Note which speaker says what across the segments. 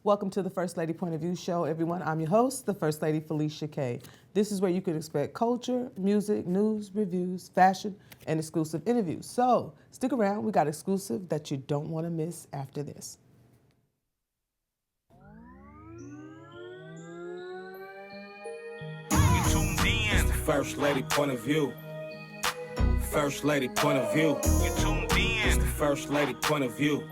Speaker 1: Welcome to the First Lady Point of View show, everyone. I'm your host, the First Lady Felicia K. This is where you can expect culture, music, news, reviews, fashion, and exclusive interviews. So stick around. We got exclusive that you don't want to miss after this.
Speaker 2: You tuned in. It's the First Lady Point of View. First Lady Point of View. You tuned in. It's the First Lady Point of View.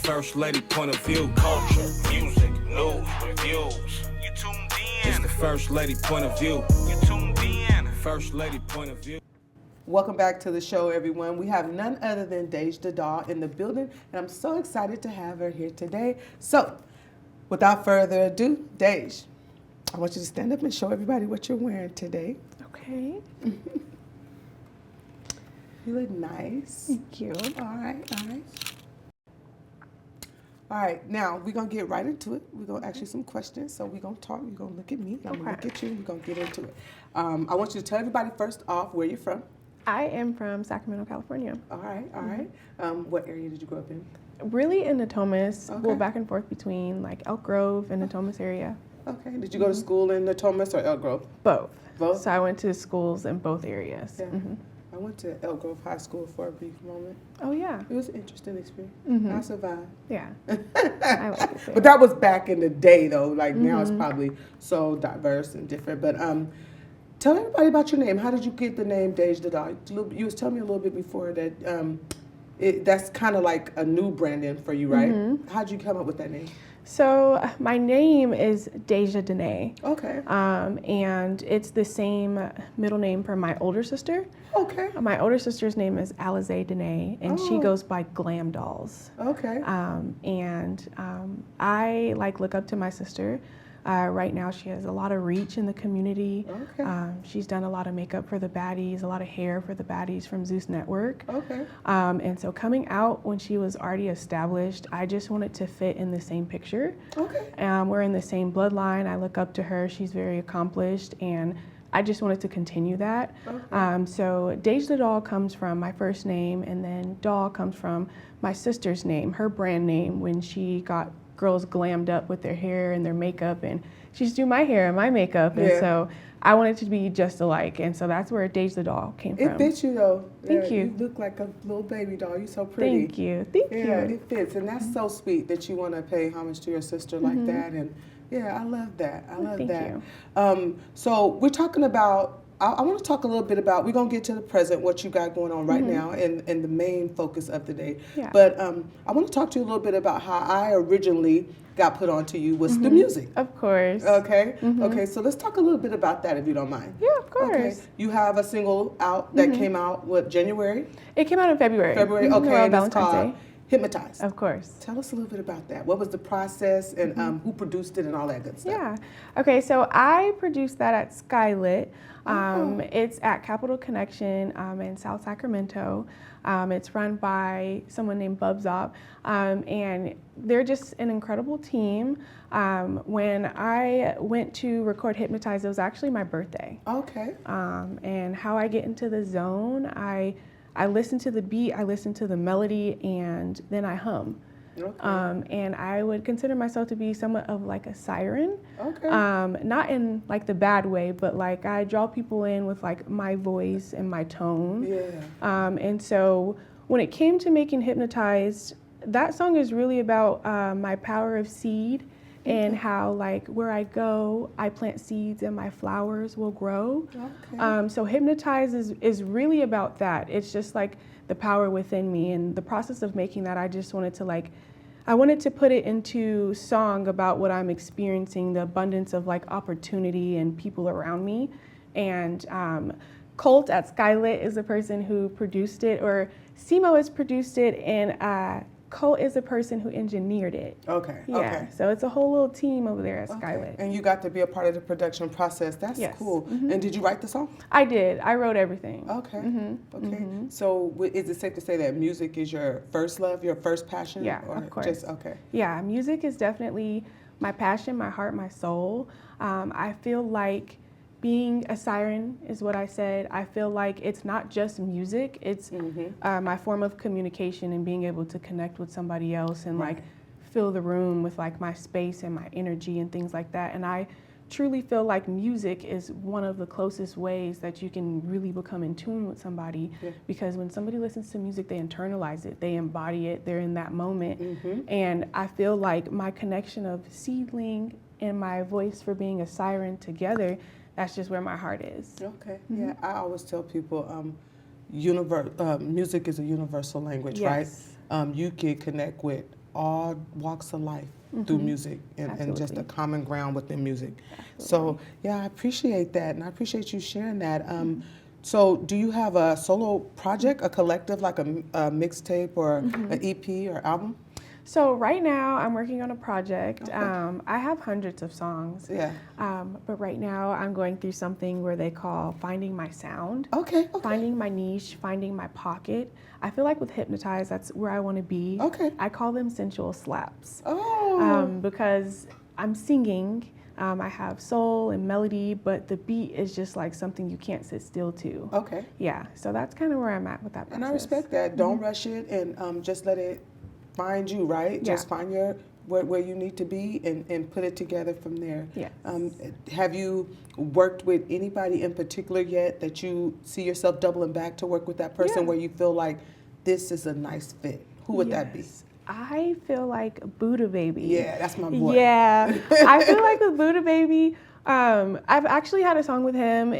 Speaker 2: First Lady Point of View. Culture, music, news, reviews. You tuned in. It's the First Lady Point of View. You tuned in. First Lady Point of View.
Speaker 1: Welcome back to the show, everyone. We have none other than Dej Tha Doll in the building, and I'm so excited to have her here today. So, without further ado, Dej, I want you to stand up and show everybody what you're wearing today.
Speaker 3: Okay.
Speaker 1: You look nice.
Speaker 3: Thank you.
Speaker 1: All right. All right, now we're going to get right into it. We're going to ask you some questions. So we're going to talk. You're going to look at me. I'm going to look at you. We're going to get into it. I want you to tell everybody first off where you're from.
Speaker 3: I am from Sacramento, California.
Speaker 1: All right. What area did you grow up in?
Speaker 3: Really in Natomas.
Speaker 1: Okay.
Speaker 3: Well, back and forth between like Elk Grove and Natomas area.
Speaker 1: Okay. Did you go to school in Natomas or Elk Grove?
Speaker 3: Both.
Speaker 1: Both?
Speaker 3: So I went to schools in both areas.
Speaker 1: Yeah. I went to Elk Grove High School for a brief moment.
Speaker 3: Oh, yeah.
Speaker 1: It was an interesting experience.
Speaker 3: Mhm.
Speaker 1: I survived.
Speaker 3: Yeah. I like it there.
Speaker 1: But that was back in the day, though. Like now it's probably so diverse and different. But tell everybody about your name. How did you get the name Dej Tha Doll? You was telling me a little bit before that that's kind of like a new branding for you, right? How'd you come up with that name?
Speaker 3: So my name is Dej Tha Doll.
Speaker 1: Okay.
Speaker 3: And it's the same middle name for my older sister.
Speaker 1: Okay.
Speaker 3: My older sister's name is Alize Dene, and she goes by Glam Dolls.
Speaker 1: Okay.
Speaker 3: I look up to my sister. Right now she has a lot of reach in the community.
Speaker 1: Okay.
Speaker 3: She's done a lot of makeup for the baddies, a lot of hair for the baddies from Zeus Network.
Speaker 1: Okay.
Speaker 3: And so coming out when she was already established, I just wanted to fit in the same picture.
Speaker 1: Okay.
Speaker 3: We're in the same bloodline. I look up to her. She's very accomplished, and I just wanted to continue that.
Speaker 1: Okay.
Speaker 3: So Dej Tha Doll comes from my first name, and then Doll comes from my sister's name, her brand name, when she got girls glammed up with their hair and their makeup, and she used to do my hair and my makeup, and so I wanted to be just alike, and so that's where Dej Tha Doll came from.
Speaker 1: It fits you though.
Speaker 3: Thank you.
Speaker 1: You look like a little baby doll. You're so pretty.
Speaker 3: Thank you. Thank you.
Speaker 1: Yeah, it fits, and that's so sweet that you want to pay homage to your sister like that, and yeah, I love that. I love
Speaker 3: Thank
Speaker 1: that.
Speaker 3: you.
Speaker 1: So we're talking about. I want to talk a little bit about. We're gonna get to the present, what you got going on right now, and the main focus of the day.
Speaker 3: Yeah.
Speaker 1: But I want to talk to you a little bit about how I originally got put onto you was the music.
Speaker 3: Of course.
Speaker 1: Okay. Okay. So let's talk a little bit about that, if you don't mind.
Speaker 3: Yeah, of course.
Speaker 1: Okay. You have a single out that came out January.
Speaker 3: It came out in February.
Speaker 1: February. Okay.
Speaker 3: Around
Speaker 1: And it's
Speaker 3: Valentine's
Speaker 1: called
Speaker 3: Day.
Speaker 1: Hypnotized.
Speaker 3: Of course.
Speaker 1: Tell us a little bit about that. What was the process and who produced it and all that good stuff?
Speaker 3: Yeah. Okay, so I produced that at Skylit. It's at Capital Connection in South Sacramento. It's run by someone named Bubzop, and they're just an incredible team. When I went to record Hypnotize, it was actually my birthday.
Speaker 1: Okay.
Speaker 3: And how I get into the zone, I listen to the beat, I listen to the melody, and then I hum.
Speaker 1: Okay.
Speaker 3: And I would consider myself to be somewhat of like a siren.
Speaker 1: Okay.
Speaker 3: Not in like the bad way, but like I draw people in with like my voice and my tone.
Speaker 1: Yeah.
Speaker 3: And so when it came to making Hypnotized, that song is really about my power of seed and how like where I go, I plant seeds and my flowers will grow.
Speaker 1: Okay.
Speaker 3: So Hypnotize is really about that. It's just like the power within me, and the process of making that, I just wanted to I wanted to put it into song about what I'm experiencing, the abundance of like opportunity and people around me. And Colt at Skylit is the person who produced it, or Simo has produced it, and Colt is the person who engineered it.
Speaker 1: Okay.
Speaker 3: Yeah,
Speaker 1: Okay.
Speaker 3: so it's a whole little team over there at
Speaker 1: Okay.
Speaker 3: Skylit.
Speaker 1: And you got to be a part of the production process. That's
Speaker 3: Yes.
Speaker 1: cool. And did you write the song?
Speaker 3: I did. I wrote everything.
Speaker 1: Okay. Okay. So is it safe to say that music is your first love, your first passion?
Speaker 3: Yeah,
Speaker 1: or
Speaker 3: of course.
Speaker 1: Just, okay.
Speaker 3: Yeah, music is definitely my passion, my heart, my soul. I feel like being a siren is what I said. I feel like it's not just music, it's my form of communication and being able to connect with somebody else and like fill the room with like my space and my energy and things like that. And I truly feel like music is one of the closest ways that you can really become in tune with somebody, because when somebody listens to music, they internalize it, they embody it, they're in that moment. And I feel like my connection of Seedling and my voice for being a siren together, that's just where my heart is.
Speaker 1: Okay. Yeah, I always tell people music is a universal language,
Speaker 3: Yes.
Speaker 1: right? You can connect with all walks of life through music and just a common ground within music. So, yeah, I appreciate that, and I appreciate you sharing that. So, do you have a solo project, a collective, like a mixtape or an EP or album?
Speaker 3: So right now I'm working on a project. I have hundreds of songs.
Speaker 1: Yeah.
Speaker 3: But right now I'm going through something where they call finding my sound.
Speaker 1: Okay.
Speaker 3: Finding my niche, finding my pocket. I feel like with Hypnotize, that's where I want to be.
Speaker 1: Okay.
Speaker 3: I call them sensual slaps.
Speaker 1: Oh.
Speaker 3: Because I'm singing. I have soul and melody, but the beat is just like something you can't sit still to.
Speaker 1: Okay.
Speaker 3: Yeah. So that's kind of where I'm at with that process.
Speaker 1: And I respect that. Don't rush it, and just let it find you, right?
Speaker 3: Yeah.
Speaker 1: Just find where you need to be and put it together from there.
Speaker 3: Yes.
Speaker 1: Have you worked with anybody in particular yet that you see yourself doubling back to work with that person where you feel like this is a nice fit? Who would that be?
Speaker 3: I feel like Buddha Baby.
Speaker 1: Yeah, that's my boy.
Speaker 3: Yeah, I feel like with Buddha Baby, I've actually had a song with him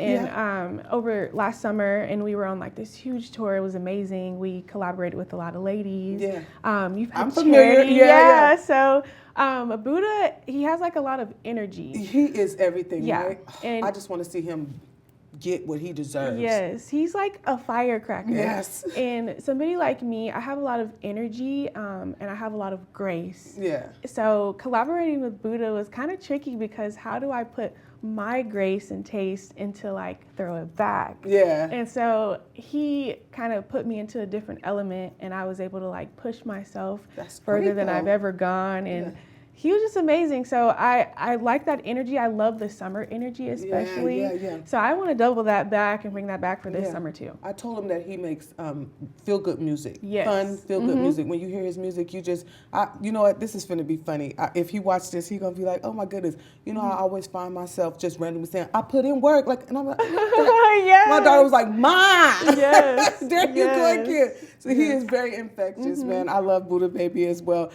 Speaker 3: over last summer, and we were on like this huge tour. It was amazing. We collaborated with a lot of ladies.
Speaker 1: Yeah.
Speaker 3: You've had
Speaker 1: I'm familiar.
Speaker 3: Charity.
Speaker 1: Yeah.
Speaker 3: So Buddha, he has like a lot of energy.
Speaker 1: He is everything, right?
Speaker 3: And
Speaker 1: I just want to see him get what he deserves.
Speaker 3: Yes, he's like a firecracker.
Speaker 1: Yes.
Speaker 3: And somebody like me, I have a lot of energy and I have a lot of grace.
Speaker 1: Yeah.
Speaker 3: So collaborating with Buddha was kind of tricky because how do I put my grace and taste into like throw it back?
Speaker 1: Yeah.
Speaker 3: And so he kind of put me into a different element, and I was able to like push myself further than I've ever gone. And he was just amazing. So I like that energy. I love the summer energy especially.
Speaker 1: Yeah.
Speaker 3: So I want to double that back and bring that back for this summer too.
Speaker 1: I told him that he makes feel-good music.
Speaker 3: Yes.
Speaker 1: Fun, feel-good music. When you hear his music, you know what, this is finna be funny. If he watched this, he gonna be like, oh my goodness. You know, I always find myself just randomly saying, I put in work. And I'm like,
Speaker 3: Yes.
Speaker 1: My daughter was like, Mom!
Speaker 3: Yes.
Speaker 1: There you go again. So he is very infectious, man. I love Buddha Baby as well.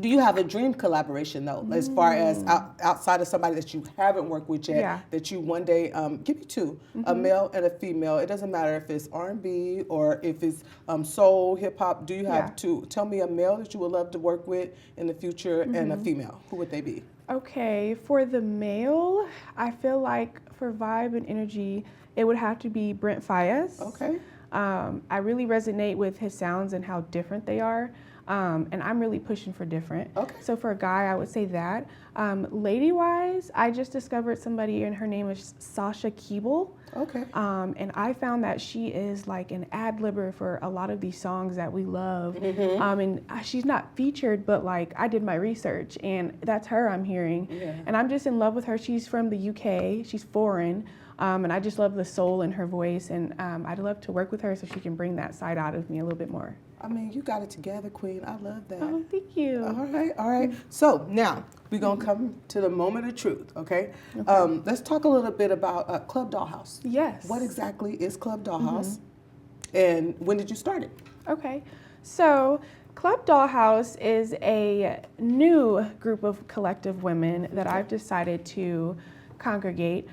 Speaker 1: Do you have a dream collaboration though, as far as outside of somebody that you haven't worked with yet, that you one day, give me two, a male and a female. It doesn't matter if it's R&B or if it's soul, hip hop. Do you have two? Tell me a male that you would love to work with in the future and a female. Who would they be?
Speaker 3: Okay, for the male, I feel like for vibe and energy, it would have to be Brent Faiyaz.
Speaker 1: Okay.
Speaker 3: I really resonate with his sounds and how different they are. And I'm really pushing for different.
Speaker 1: Okay.
Speaker 3: So for a guy, I would say that. Lady-wise, I just discovered somebody, and her name is Sasha Keeble.
Speaker 1: Okay.
Speaker 3: And I found that she is like an ad-libber for a lot of these songs that we love. And she's not featured, but like I did my research, and that's her I'm hearing.
Speaker 1: Yeah.
Speaker 3: And I'm just in love with her. She's from the UK. She's foreign. And I just love the soul in her voice, and I'd love to work with her so she can bring that side out of me a little bit more.
Speaker 1: I mean, you got it together, Queen. I love that.
Speaker 3: Oh, thank you.
Speaker 1: All right. So now we're going to come to the moment of truth, okay? Let's talk a little bit about Club Dollhouze.
Speaker 3: Yes.
Speaker 1: What exactly is Club Dollhouze, and when did you start it?
Speaker 3: Okay. So Club Dollhouze is a new group of collective women that I've decided to congregate.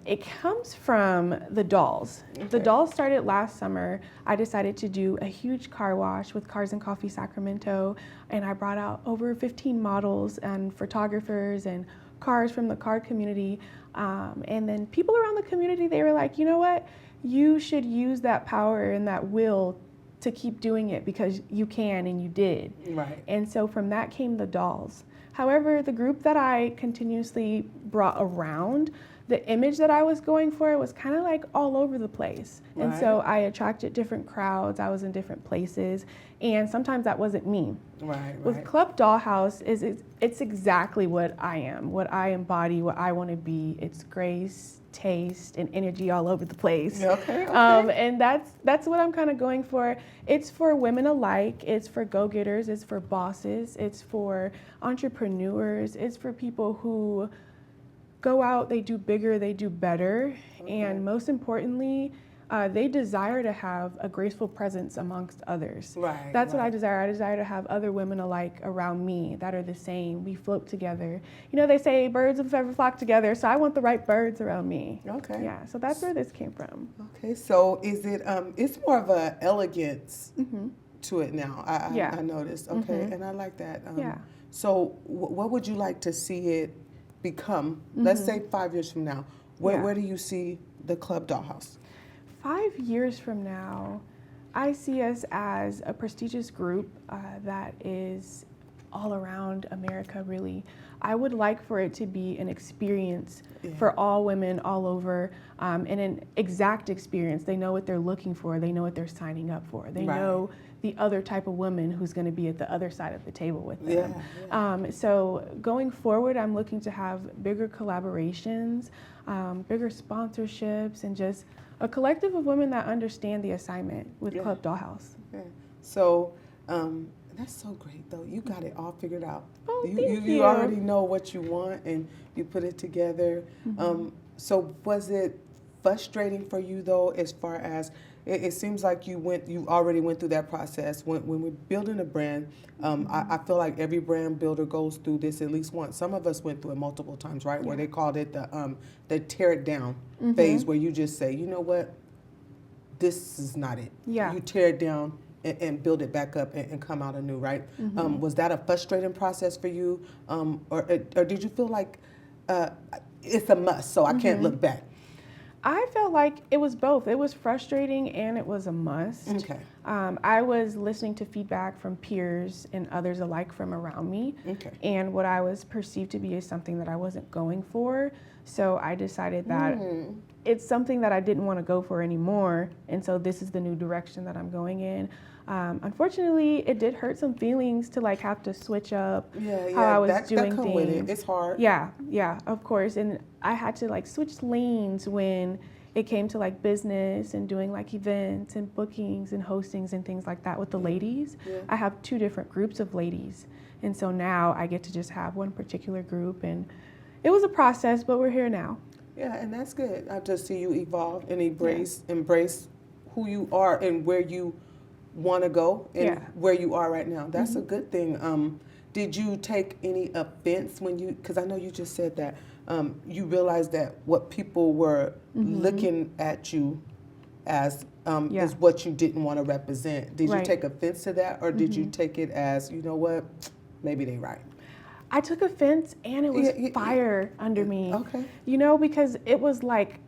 Speaker 3: It comes from the Dolls.
Speaker 1: Okay.
Speaker 3: The Dolls started last summer. I decided to do a huge car wash with Cars and Coffee Sacramento, and I brought out over 15 models and photographers and cars from the car community. And then people around the community, they were like, you know what? You should use that power and that will to keep doing it because you can and you did.
Speaker 1: Right.
Speaker 3: And so from that came the Dolls. However, the group that I continuously brought around, the image that I was going for was kind of like all over the place.
Speaker 1: Right.
Speaker 3: And so I attracted different crowds, I was in different places, and sometimes that wasn't me.
Speaker 1: Right.
Speaker 3: With Club Dollhouze, it's exactly what I am, what I embody, what I want to be. It's grace, taste and energy all over the place.
Speaker 1: Okay.
Speaker 3: And that's what I'm kind of going for. It's for women alike. It's for go-getters. It's for bosses. It's for entrepreneurs. It's for people who go out, they do bigger, they do better, and most importantly, they desire to have a graceful presence amongst others.
Speaker 1: Right.
Speaker 3: That's what I desire. I desire to have other women alike around me that are the same. We float together. You know, they say birds of a feather flock together, so I want the right birds around me.
Speaker 1: Okay.
Speaker 3: Yeah, so that's where this came from.
Speaker 1: Okay, so is it, it's more of a elegance to it now, I noticed. Okay, and I like that.
Speaker 3: Yeah.
Speaker 1: So what would you like to see it become? Let's say 5 years from now. Where do you see the Club Dollhouse?
Speaker 3: 5 years from now, I see us as a prestigious group that is all around America, really. I would like for it to be an experience for all women all over, and an exact experience. They know what they're looking for. They know what they're signing up for. They know the other type of woman who's going to be at the other side of the table with them. So going forward, I'm looking to have bigger collaborations, bigger sponsorships, and just a collective of women that understand the assignment with Club Dollhouse.
Speaker 1: Okay. So that's so great, though. You got it all figured out.
Speaker 3: Oh,
Speaker 1: you already know what you want, and you put it together. So was it frustrating for you, though, as far as it seems like you already went through that process. When we're building a brand, I feel like every brand builder goes through this at least once. Some of us went through it multiple times, right? Where they called it the tear it down phase, where you just say, you know what, this is not it.
Speaker 3: Yeah.
Speaker 1: You tear it down and build it back up and come out anew, right? Was that a frustrating process for you, or did you feel like it's a must, so I can't look back?
Speaker 3: I felt like it was both. It was frustrating and it was a must.
Speaker 1: Okay.
Speaker 3: I was listening to feedback from peers and others alike from around me.
Speaker 1: Okay.
Speaker 3: And what I was perceived to be is something that I wasn't going for. So I decided that it's something that I didn't want to go for anymore. And so this is the new direction that I'm going in. Unfortunately, it did hurt some feelings to like have to switch up how I was doing
Speaker 1: that come
Speaker 3: things.
Speaker 1: with it. It's hard.
Speaker 3: Yeah, of course. And I had to like switch lanes when it came to like business and doing like events and bookings and hostings and things like that with the ladies. I have 2 different groups of ladies. And so now I get to just have one particular group, and it was a process, but we're here now.
Speaker 1: Yeah, and that's good. I just see you evolve and embrace who you are and where you want to go and where you are right now. That's a good thing. Did you take any offense when because I know you just said that you realized that what people were looking at you as is what you didn't want to represent. Did you take offense to that, or did you take it as, you know what, maybe they right?
Speaker 3: I took offense, and it was fire under me.
Speaker 1: Okay.
Speaker 3: You know, because it was like,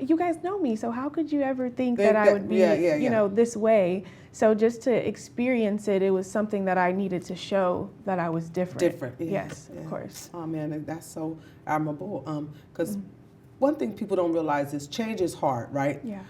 Speaker 3: you guys know me, so how could you ever think that I would be, you know, this way? So just to experience it, it was something that I needed to show that I was different. Yes, of course.
Speaker 1: Oh man, that's so admirable. Because one thing people don't realize is change is hard, right?
Speaker 3: Yeah.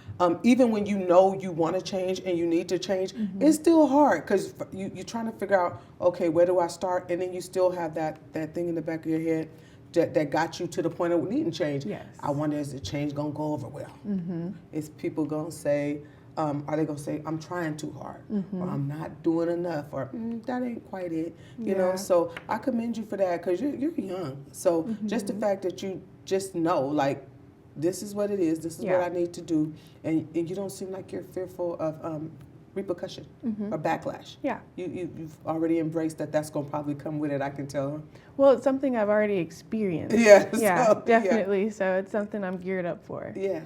Speaker 1: Even when you know you want to change and you need to change, it's still hard because you're trying to figure out, okay, where do I start? And then you still have that thing in the back of your head that got you to the point of needing change.
Speaker 3: Yes.
Speaker 1: I wonder, is the change going to go over well? Is people going to say, are they going to say, I'm trying too hard, or I'm not doing enough, or that ain't quite it, you know? So I commend you for that, because you're young. So just the fact that you just know, like, this is what it is, this is what I need to do, and you don't seem like you're fearful of repercussion or backlash.
Speaker 3: Yeah.
Speaker 1: You've already embraced that's going to probably come with it, I can tell.
Speaker 3: Well, it's something I've already experienced.
Speaker 1: Yeah.
Speaker 3: Yeah, definitely. Yeah. So it's something I'm geared up for.
Speaker 1: Yeah.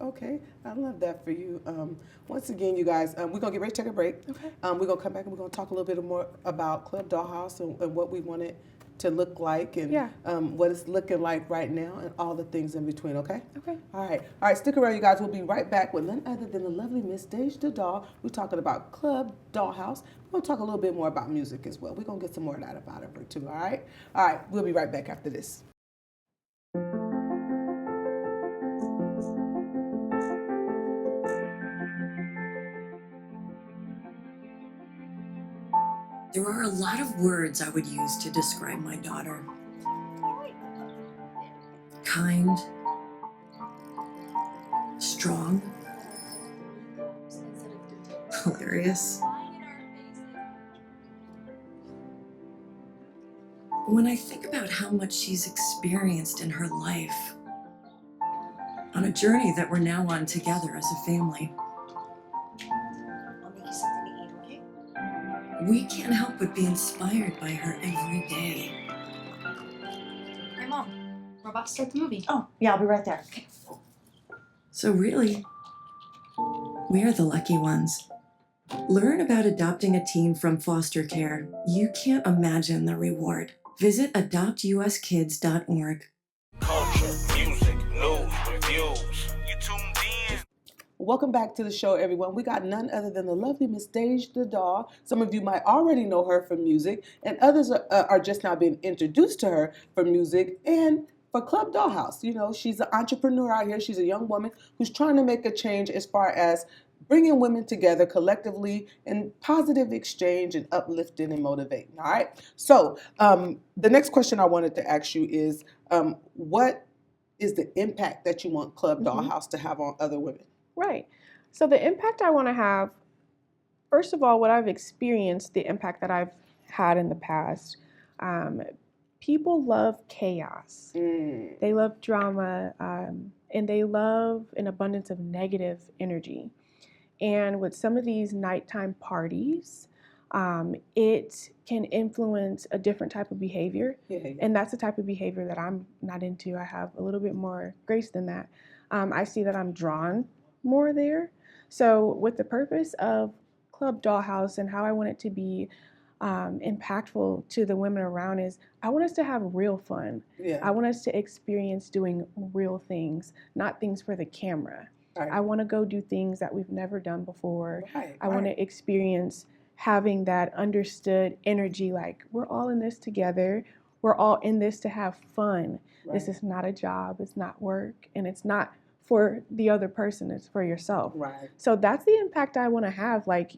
Speaker 1: Okay. I love that for you. Once again, you guys, we're going to get ready to take a break.
Speaker 3: Okay.
Speaker 1: We're going to come back and we're going to talk a little bit more about Club Dollhouse and what we want it to look like, and what it's looking like right now, and all the things in between, okay?
Speaker 3: Okay.
Speaker 1: All right, stick around, you guys. We'll be right back with none other than the lovely Miss Dej Tha Doll. We're talking about Club Dollhouse. We're going to talk a little bit more about music as well. We're going to get some more of that about her too, all right? All right, we'll be right back after this.
Speaker 4: There are a lot of words I would use to describe my daughter. Kind, strong. Hilarious. When I think about how much she's experienced in her life, on a journey that we're now on together as a family,
Speaker 5: I'll make you something to eat, okay?
Speaker 4: we can't help but be inspired by her every day.
Speaker 5: Hey, Mom, we're about to start the movie.
Speaker 6: Oh, yeah, I'll be right there. Okay.
Speaker 4: So really, we're the lucky ones. Learn about adopting a teen from foster care. You can't imagine the reward. Visit adoptuskids.org.
Speaker 2: Culture, music, news, reviews. You tuned in?
Speaker 1: Welcome back to the show, everyone. We got none other than the lovely Miss Dej Tha Doll. Some of you might already know her from music, and others are just now being introduced to her for music and for Club Dollhouze. You know, she's an entrepreneur out here. She's a young woman who's trying to make a change as far as bringing women together collectively in positive exchange and uplifting and motivating. All right. So the next question I wanted to ask you is, what is the impact that you want Club Dollhouze to have on other women?
Speaker 3: Right. So the impact I want to have, first of all, what I've experienced, the impact that I've had in the past, people love chaos. They love drama, and they love an abundance of negative energy. And with some of these nighttime parties, it can influence a different type of behavior. And that's the type of behavior that I'm not into. I have a little bit more grace than that. I see that I'm drawn more there. So with the purpose of Club Dollhouze and how I want it to be impactful to the women around is I want us to have real fun. I want us to experience doing real things, not things for the camera. I want to go do things that we've never done before. I want to experience having that understood energy, like we're all in this together. We're all in this to have fun. This is not a job. It's not work. And it's not for the other person. It's for yourself. So that's the impact I want to have. Like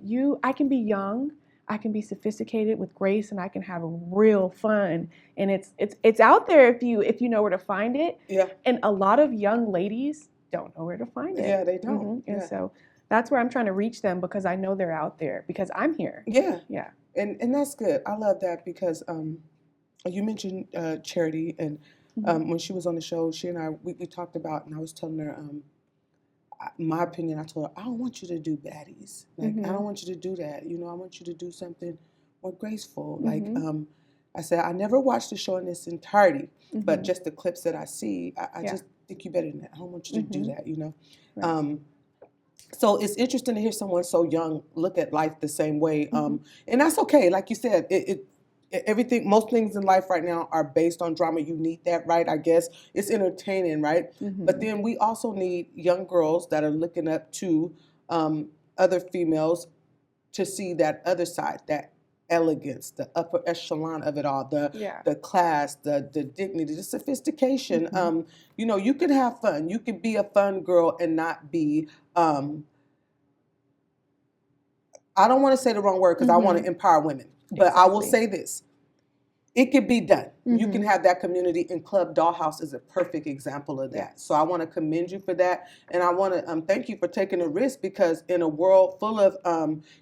Speaker 3: I can be young. I can be sophisticated with grace, and I can have real fun. And it's out there if you know where to find it. And a lot of young ladies don't know where to find it.
Speaker 1: They don't.
Speaker 3: And so that's where I'm trying to reach them, because I know they're out there, because I'm here.
Speaker 1: And that's good. I love that, because you mentioned Charity, and when she was on the show, she and I we talked about, and I was telling her my opinion. I told her, I don't want you to do baddies. Like I don't want you to do that. You know, I want you to do something more graceful. Like I said, I never watched the show in its entirety, but just the clips that I see, I just think you better than that. I don't want you to do that, you know. So it's interesting to hear someone so young look at life the same way. And that's okay. Like you said, everything, most things in life right now are based on drama. You need that, right? I guess it's entertaining, right? But then we also need young girls that are looking up to other females to see that other side, that elegance, the upper echelon of it all, the class, the dignity, the sophistication. You know, you can have fun. You can be a fun girl and not be, I don't want to say the wrong word, because I want to empower women. But I will say this. It can be done. You can have that community, and Club Dollhouze is a perfect example of that. So I want to commend you for that, and I want to thank you for taking a risk, because in a world full of,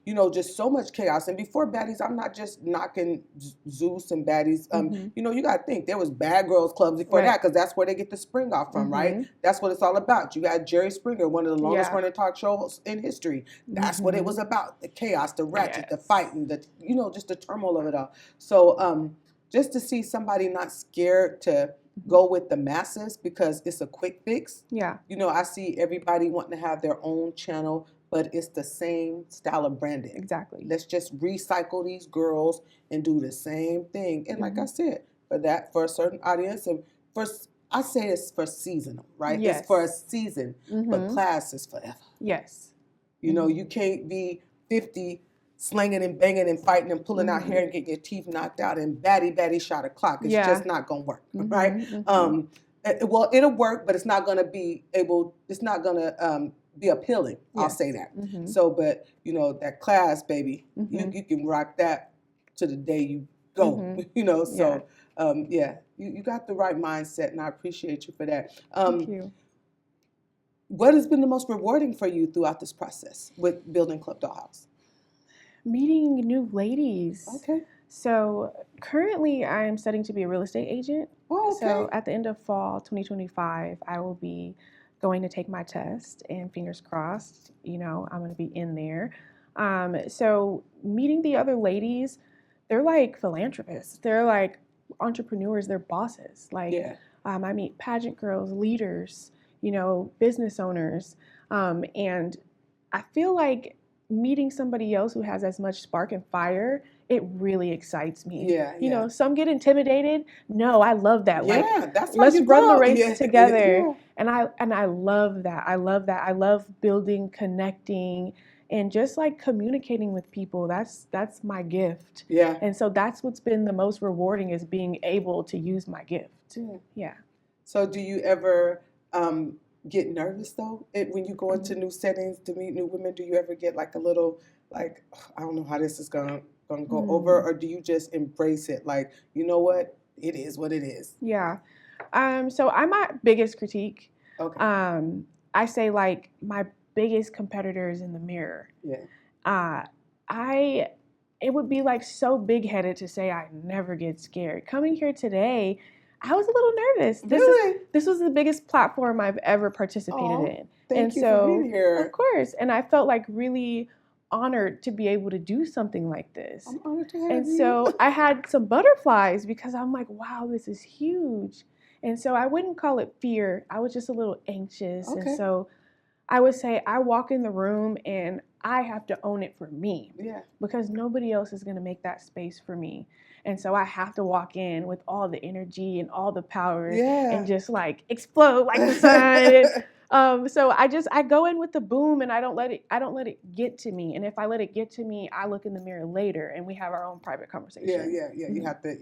Speaker 1: you know, just so much chaos. And before baddies, I'm not just knocking Zeus and baddies. You know, you got to think there was bad girls clubs before that, because that's where they get the spring off from, right? That's what it's all about. You got Jerry Springer, one of the longest running talk shows in history. That's what it was about: the chaos, the ratchet, the fighting, the, you know, just the turmoil of it all. So just to see somebody not scared to go with the masses because it's a quick fix. You know, I see everybody wanting to have their own channel, but it's the same style of branding. Let's just recycle these girls and do the same thing. And like I said, for a certain audience, and I say it's for seasonal, right? It's for a season, but class is forever. You know, you can't be 50 slinging and banging and fighting and pulling out hair and getting your teeth knocked out and batty shot o'clock. It's just not gonna work, right? Well, it'll work, but it's not gonna be be appealing. I'll say that. So, but you know, that class, baby, you can rock that to the day you go. You know, so you got the right mindset, and I appreciate you for that.
Speaker 3: Thank you.
Speaker 1: What has been the most rewarding for you throughout this process with building Club Dollhouse?
Speaker 3: Meeting new ladies.
Speaker 1: Okay.
Speaker 3: So currently, I am studying to be a real estate agent.
Speaker 1: Oh, okay.
Speaker 3: So at the end of fall 2025, I will be going to take my test, and fingers crossed, I'm going to be in there. So meeting the other ladies, they're like philanthropists. They're like entrepreneurs. They're bosses. Like
Speaker 1: Yeah.
Speaker 3: I meet pageant girls, leaders, business owners, and I feel like meeting somebody else who has as much spark and fire, it really excites me.
Speaker 1: Yeah.
Speaker 3: Some get intimidated. No, I love that.
Speaker 1: Yeah,
Speaker 3: Like,
Speaker 1: that's how
Speaker 3: let's
Speaker 1: you
Speaker 3: run the
Speaker 1: grow.
Speaker 3: race
Speaker 1: Yeah,
Speaker 3: together.
Speaker 1: yeah.
Speaker 3: And I love that. I love that. I love building, connecting, and just like communicating with people. That's my gift.
Speaker 1: Yeah.
Speaker 3: And so that's what's been the most rewarding, is being able to use my gift. Yeah.
Speaker 1: So do you ever get nervous though when you go into new settings to meet new women? Do you ever get like a little like, I don't know how this is gonna go over, or do you just embrace it? Like, you know what, it is what it is.
Speaker 3: Yeah. So I'm my biggest critique.
Speaker 1: Okay.
Speaker 3: I say like my biggest competitor is in the mirror.
Speaker 1: Yeah.
Speaker 3: It would be like so big headed to say I never get scared. Coming here today, I was a little nervous. This was the biggest platform I've ever participated in.
Speaker 1: Thank you for being here.
Speaker 3: Of course. And I felt like really honored to be able to do something like this.
Speaker 1: I'm honored to have
Speaker 3: And
Speaker 1: you.
Speaker 3: so I had some butterflies because I'm like, wow, this is huge. And so I wouldn't call it fear. I was just a little anxious.
Speaker 1: Okay.
Speaker 3: And so I would say I walk in the room and I have to own it for me.
Speaker 1: Yeah.
Speaker 3: Because nobody else is going to make that space for me. And so I have to walk in with all the energy and all the power and just like explode like the sun. So I go in with the boom, and I don't let it get to me. And if I let it get to me, I look in the mirror later and we have our own private conversation.
Speaker 1: Yeah.
Speaker 3: Mm-hmm.
Speaker 1: You have to,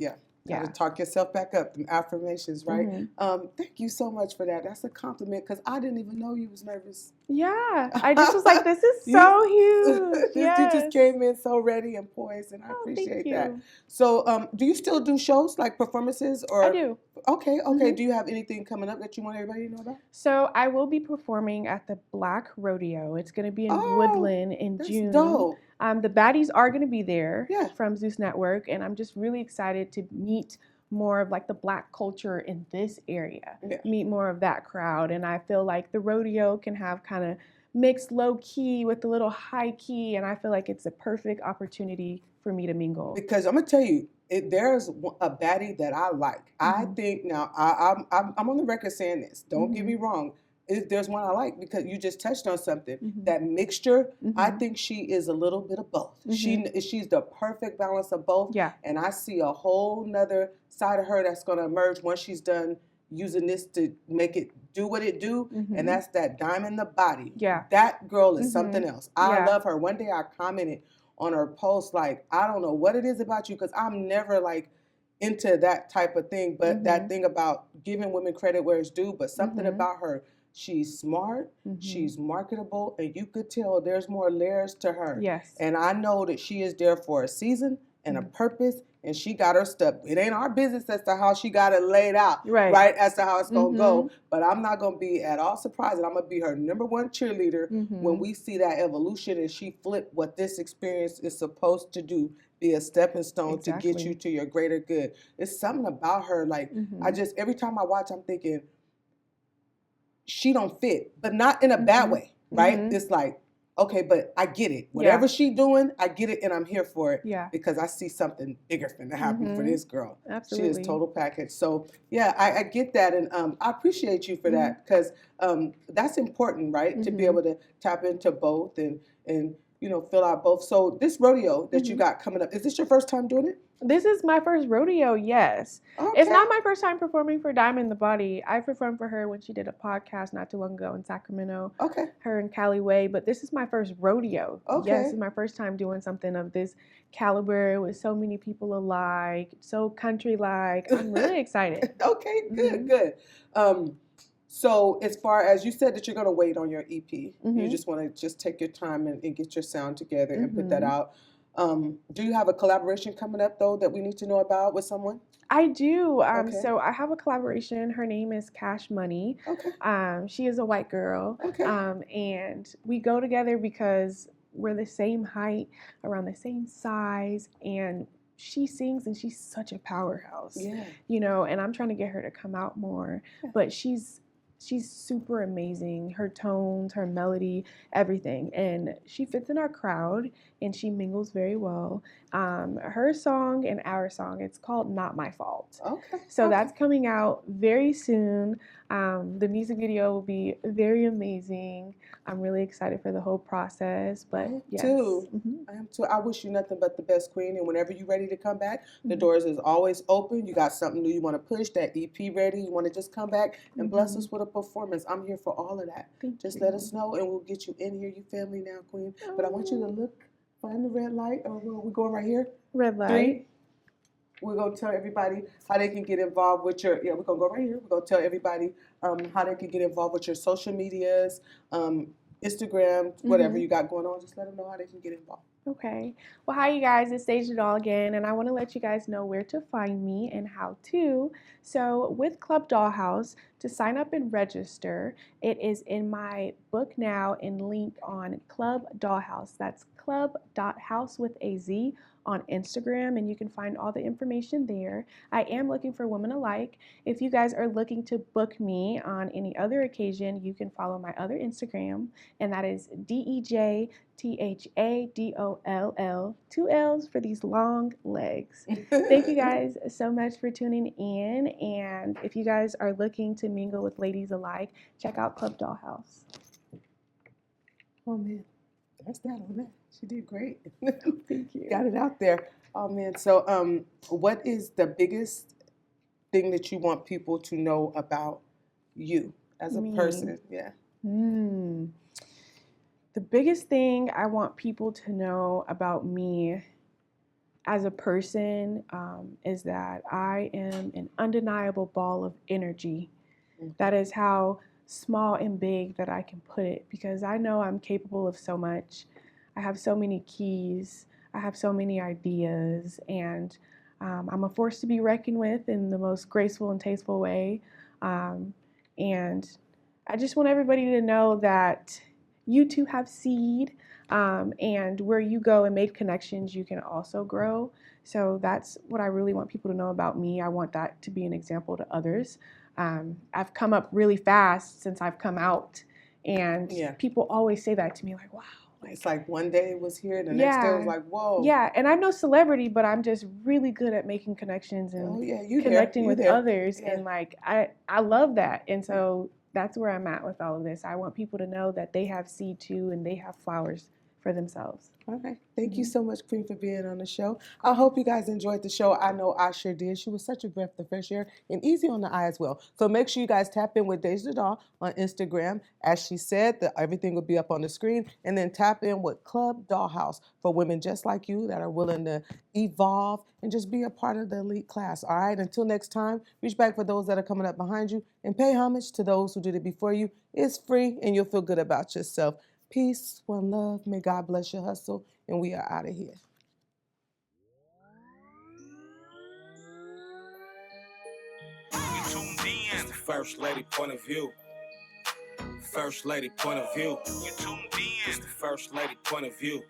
Speaker 1: Got to talk yourself back up, them affirmations, right? Mm-hmm. Thank you so much for that. That's a compliment, because I didn't even know you was nervous.
Speaker 3: Yeah, I just was like, this is so huge.
Speaker 1: You just came in so ready and poised, and I appreciate that. So do you still do shows, like performances? Or
Speaker 3: I do.
Speaker 1: Okay.
Speaker 3: Mm-hmm.
Speaker 1: Do you have anything coming up that you want everybody to know about?
Speaker 3: So I will be performing at the Black Rodeo. It's going to be in Woodland in June.
Speaker 1: Dope.
Speaker 3: The baddies are going to be there from Zeus Network, and I'm just really excited to meet more of like the Black culture in this area, meet more of that crowd. And I feel like the rodeo can have kind of mixed low key with a little high key, and I feel like it's a perfect opportunity for me to mingle.
Speaker 1: Because I'm going to tell you, there's a baddie that I like. Mm-hmm. I think now, I'm on the record saying this. Don't get me wrong. There's one I like, because you just touched on something. Mm-hmm. That mixture, I think she is a little bit of both. Mm-hmm. She's the perfect balance of both. Yeah. And I see a whole nother side of her that's going to emerge once she's done using this to make it do what it do. Mm-hmm. And that's that dime in the body. Yeah. That girl is something else. I love her. One day I commented on her post, like, I don't know what it is about you, because I'm never like into that type of thing, but that thing about giving women credit where it's due, but something about her. She's smart, she's marketable, and you could tell there's more layers to her. Yes. And I know that she is there for a season and a purpose, and she got her stuff. It ain't our business as to how she got it laid out, right? As to how it's going to go. But I'm not going to be at all surprised, and I'm going to be her number one cheerleader when we see that evolution and she flipped what this experience is supposed to do, be a stepping stone to get you to your greater good. It's something about her, like, every time I watch, I'm thinking, she don't fit, but not in a bad way, right? It's like, okay, but I get it. Whatever she doing, I get it, and I'm here for it. Yeah. Because I see something bigger finna happen for this girl. Absolutely. She is total package. So yeah, I get that, and I appreciate you for that, because that's important, right? To be able to tap into both and fill out both. So this rodeo that you got coming up, is this your first time doing it?
Speaker 3: This is my first rodeo, yes. Okay. It's not my first time performing for Diamond the Body. I performed for her when she did a podcast not too long ago in Sacramento. Okay. Her and Cali Way, but this is my first rodeo. Okay. Yes, it's my first time doing something of this caliber with so many people alike, so country-like. I'm really excited.
Speaker 1: Okay, good. So as far as you said that you're going to wait on your EP, you just want to take your time and get your sound together and put that out. Do you have a collaboration coming up though that we need to know about with someone?
Speaker 3: I do.
Speaker 1: Okay.
Speaker 3: So I have a collaboration. Her name is Cash Money.
Speaker 1: Okay.
Speaker 3: She is a white girl.
Speaker 1: Okay.
Speaker 3: And we go together because we're the same height, around the same size, and she sings and she's such a powerhouse.
Speaker 1: Yeah.
Speaker 3: You know, and I'm trying to get her to come out more. But she's super amazing. Her tones, her melody, everything. And she fits in our crowd and she mingles very well. Her song and our song, it's called Not My Fault.
Speaker 1: Okay.
Speaker 3: So that's coming out very soon. The music video will be very amazing. I'm really excited for the whole process. But
Speaker 1: I am
Speaker 3: yes.
Speaker 1: too.
Speaker 3: Mhm.
Speaker 1: I am too. I wish you nothing but the best, Queen. And whenever you're ready to come back, the doors is always open. You got something new you want to push, that EP ready, you want to just come back and bless us with a performance. I'm here for all of that. Just let us know and we'll get you in here. You family now, Queen. But I want you to look, find the red light. Or we're going right here.
Speaker 3: Red light.
Speaker 1: 3. We're going to tell everybody how they can get involved with your, we're going to go right here. We're going to tell everybody how they can get involved with your social medias, Instagram, whatever you got going on. Just let them know how they can get involved.
Speaker 3: Okay. Well, hi, you guys. It's Dej Tha Doll again, and I want to let you guys know where to find me and how to. So with Club Dollhouze, to sign up and register, it is in my book now and link on Club Dollhouze. That's club.house with a Z on Instagram, and you can find all the information there. I am looking for women alike. If you guys are looking to book me on any other occasion, you can follow my other Instagram, and that is DejThaDoll, 2 L's for these long legs. Thank you guys so much for tuning in, and if you guys are looking to mingle with ladies alike, check out Club Dollhouze.
Speaker 1: Oh, man. That's that on that. She did great.
Speaker 3: Thank you.
Speaker 1: Got it out there. Oh, man. So what is the biggest thing that you want people to know about you as a person? Yeah.
Speaker 3: The biggest thing I want people to know about me as a person is that I am an undeniable ball of energy. That is how small and big that I can put it, because I know I'm capable of so much. I have so many keys. I have so many ideas, and I'm a force to be reckoned with in the most graceful and tasteful way. And I just want everybody to know that you too have seed, and where you go and make connections, you can also grow. So that's what I really want people to know about me. I want that to be an example to others. I've come up really fast since I've come out, and people always say that to me, like, wow.
Speaker 1: It's like one day it was here, the next day it was like, whoa.
Speaker 3: Yeah, and I'm no celebrity, but I'm just really good at making connections and connecting with others. And like, I love that. And so that's where I'm at with all of this. I want people to know that they have seed too, and they have flowers for themselves.
Speaker 1: All right. Thank you so much, Queen, for being on the show. I hope you guys enjoyed the show. I know I sure did. She was such a breath of fresh air and easy on the eye as well. So make sure you guys tap in with Dej Tha Doll on Instagram. As she said, everything will be up on the screen. And then tap in with Club Dollhouze for women just like you that are willing to evolve and just be a part of the elite class. All right. Until next time, reach back for those that are coming up behind you and pay homage to those who did it before you. It's free and you'll feel good about yourself. Peace, one love. May God bless your hustle. And we are out of here.
Speaker 2: You tuned in. It's the First Lady point of view. First Lady point of view. You tuned in. It's the First Lady point of view.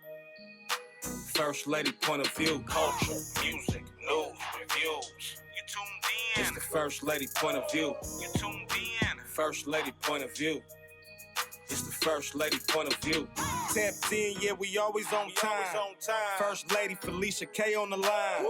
Speaker 2: First Lady point of view. Culture, music, news, reviews. You tuned in. It's the First Lady point of view. You tuned in. First Lady point of view. It's the First Lady point of view. Tapped in, yeah, we always on time. First Lady Felicia K on the line.